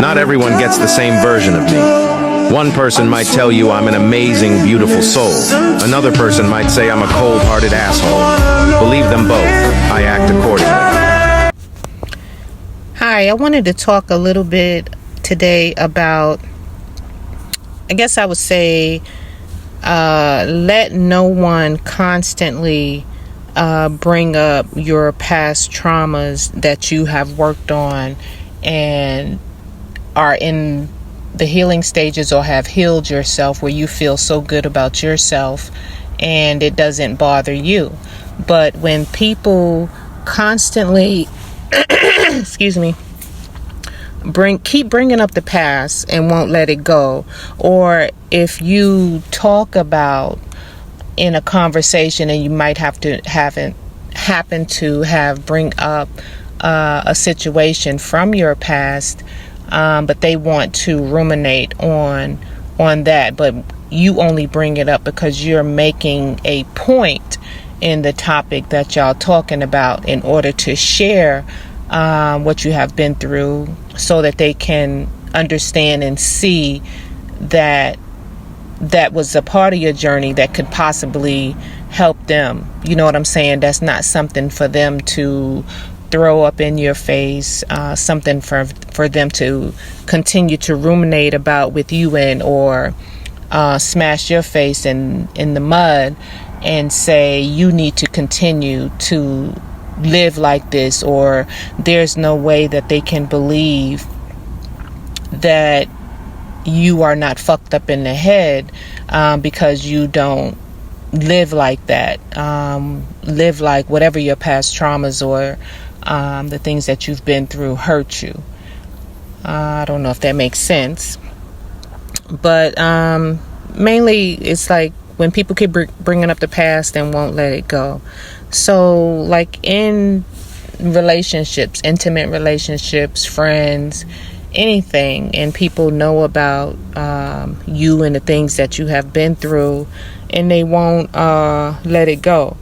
Not everyone gets the same version of me. One person might tell you I'm an amazing, beautiful soul. Another person might say I'm a cold-hearted asshole. Believe them both. I act accordingly. Hi, I wanted to talk a little bit today about, I guess I would say, let no one constantly bring up your past traumas that you have worked on and are in the healing stages or have healed yourself, where you feel so good about yourself and it doesn't bother you. But when people constantly excuse me, keep bringing up the past and won't let it go, or if you talk about in a conversation and you might have to happen to have bring up a situation from your past, but they want to ruminate on that, but you only bring it up because you're making a point in the topic that y'all talking about in order to share what you have been through, so that they can understand and see that that was a part of your journey that could possibly help them. You know what I'm saying? That's not something for them to throw up in your face, something for them to continue to ruminate about with you in, or smash your face in the mud and say you need to continue to live like this, or there's no way that they can believe that you are not fucked up in the head because you don't live like that, live like whatever your past traumas or the things that you've been through hurt you. I don't know if that makes sense, but mainly it's like when people keep bringing up the past and won't let it go. So like in relationships, intimate relationships, friends, anything, and people know about you and the things that you have been through, and they won't let it go.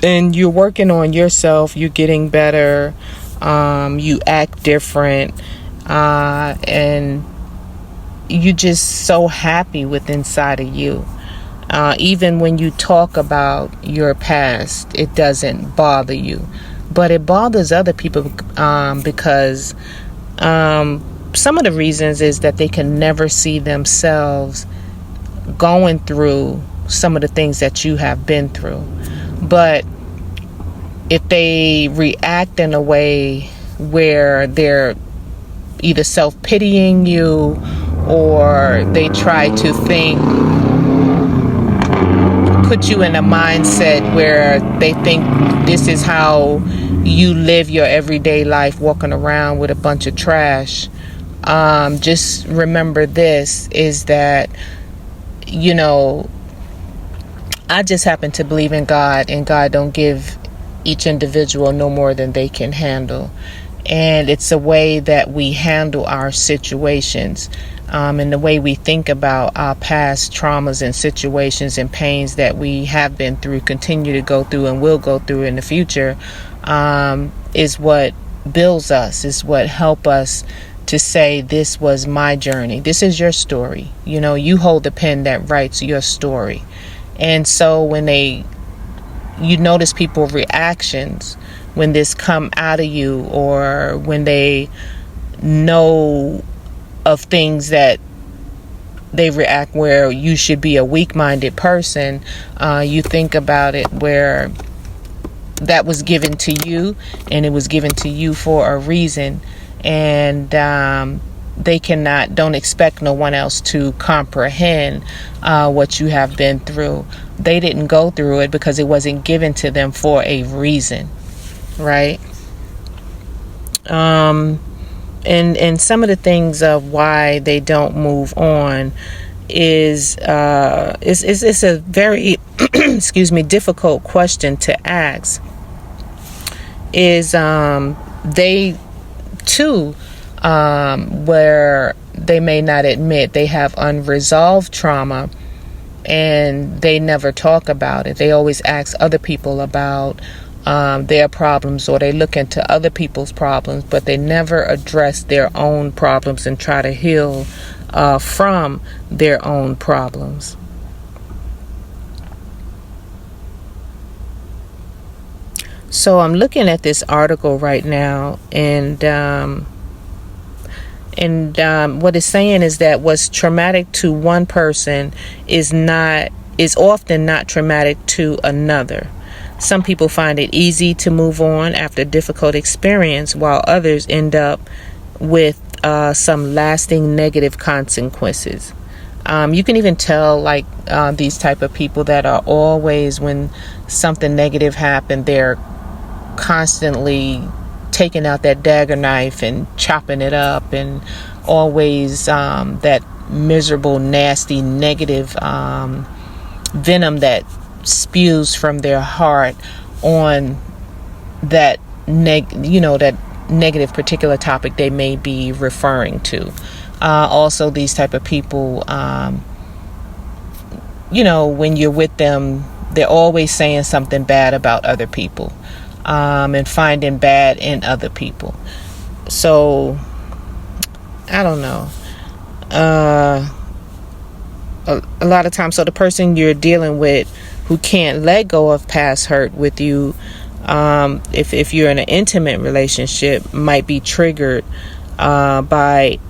And you're working on yourself, you're getting better, you act different, and you're just so happy with inside of you. Even when you talk about your past, it doesn't bother you, but it bothers other people because some of the reasons is that they can never see themselves going through some of the things that you have been through. But if they react in a way where they're either self-pitying you, or they try to put you in a mindset where they think this is how you live your everyday life, walking around with a bunch of trash, just remember this, is that, you know, I just happen to believe in God, and God don't give each individual no more than they can handle. And it's a way that we handle our situations, and the way we think about our past traumas and situations and pains that we have been through, continue to go through, and will go through in the future, is what builds us, is what help us to say, this was my journey. This is your story. You know, you hold the pen that writes your story. And so when you notice people's reactions when this come out of you, or when they know of things that they react where you should be a weak-minded person, you think about it where that was given to you, and it was given to you for a reason, and they don't expect no one else to comprehend what you have been through. They didn't go through it because it wasn't given to them for a reason, right? And some of the things of why they don't move on is it's a very difficult question to ask. Is they too, where they may not admit they have unresolved trauma, and they never talk about it. They always ask other people about their problems, or they look into other people's problems, but they never address their own problems and try to heal from their own problems. So I'm looking at this article right now, and what it's saying is that what's traumatic to one person is often not traumatic to another. Some people find it easy to move on after a difficult experience, while others end up with some lasting negative consequences. You can even tell, like, these type of people that are always, when something negative happened, they're constantly taking out that dagger knife and chopping it up, and always that miserable, nasty, negative venom that spews from their heart on that that negative particular topic they may be referring to. Also, these type of people, when you're with them, they're always saying something bad about other people, and finding bad in other people. So I don't know. A lot of times, so the person you're dealing with who can't let go of past hurt with you, if you're in an intimate relationship, might be triggered by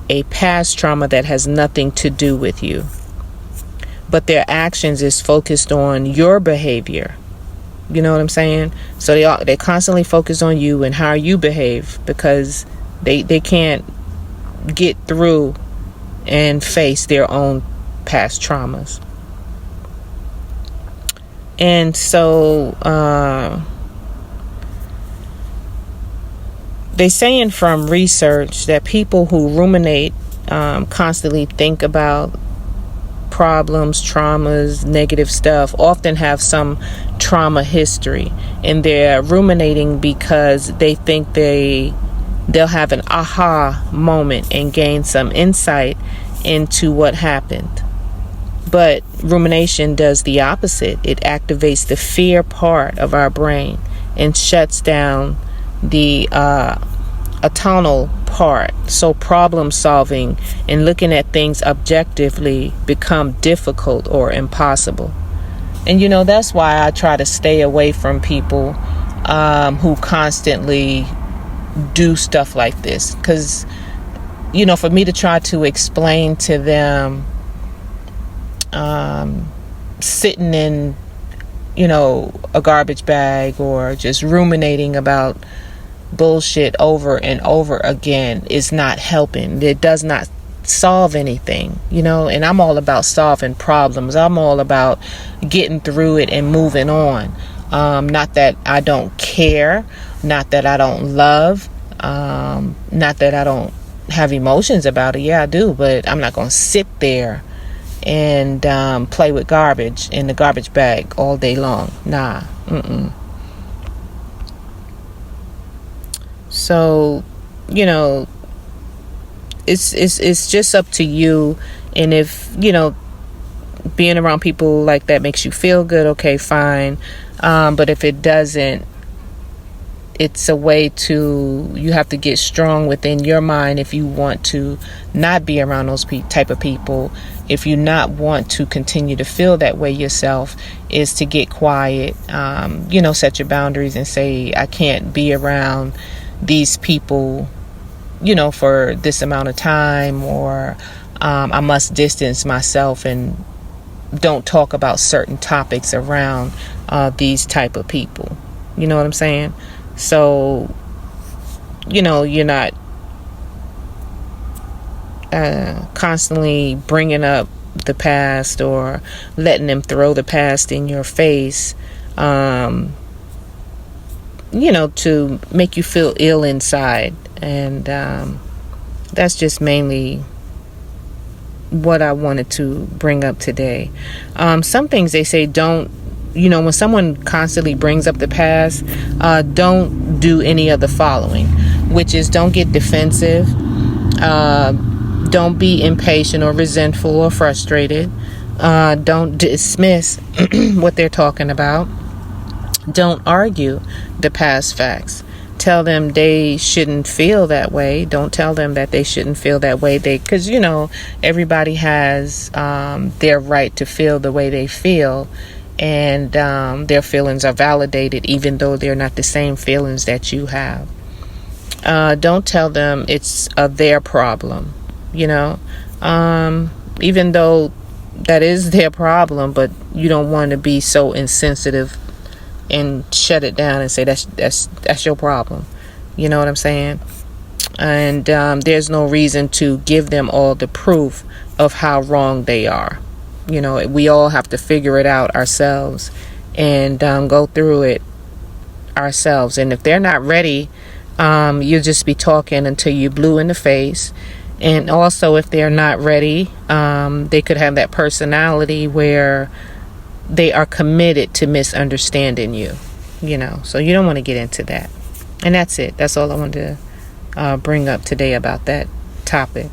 a past trauma that has nothing to do with you, but their actions is focused on your behavior. You know what I'm saying? So they constantly focus on you and how you behave, because they can't get through and face their own past traumas. And so they're saying from research that people who ruminate, constantly think about problems, traumas, negative stuff, often have some trauma history, and they're ruminating because they think they'll have an aha moment and gain some insight into what happened. But rumination does the opposite. It activates the fear part of our brain and shuts down the atonal part. So problem solving and looking at things objectively become difficult or impossible. And that's why I try to stay away from people who constantly do stuff like this. Because, for me to try to explain to them, sitting in, a garbage bag, or just ruminating about bullshit over and over again, is not helping. It does not solve anything, and I'm all about solving problems. I'm all about getting through it and moving on. Not that I don't care, not that I don't love, not that I don't have emotions about it. Yeah, I do, but I'm not going to sit there and play with garbage in the garbage bag all day long. Nah. So, it's just up to you. And if being around people like that makes you feel good, okay, fine. But if it doesn't, it's a way you have to get strong within your mind if you want to not be around those type of people. If you not want to continue to feel that way yourself, is to get quiet, set your boundaries and say, I can't be around these people, for this amount of time, or I must distance myself and don't talk about certain topics around these type of people. You know what I'm saying? So, you're not constantly bringing up the past or letting them throw the past in your face, to make you feel ill inside. And that's just mainly what I wanted to bring up today. Some things they say don't, when someone constantly brings up the past, don't do any of the following, which is don't get defensive, don't be impatient or resentful or frustrated, don't dismiss what they're talking about, Don't argue the past facts. Tell them they shouldn't feel that way. Don't tell them that they shouldn't feel that way. Because, everybody has their right to feel the way they feel. And their feelings are validated, even though they're not the same feelings that you have. Don't tell them it's their problem, even though that is their problem, but you don't want to be so insensitive and shut it down and say that's your problem. You know what I'm saying? And there's no reason to give them all the proof of how wrong they are. We all have to figure it out ourselves and go through it ourselves. And if they're not ready, you'll just be talking until you're blue in the face. And also, if they're not ready, they could have that personality where they are committed to misunderstanding you, so you don't want to get into that. And that's it. That's all I wanted to bring up today about that topic.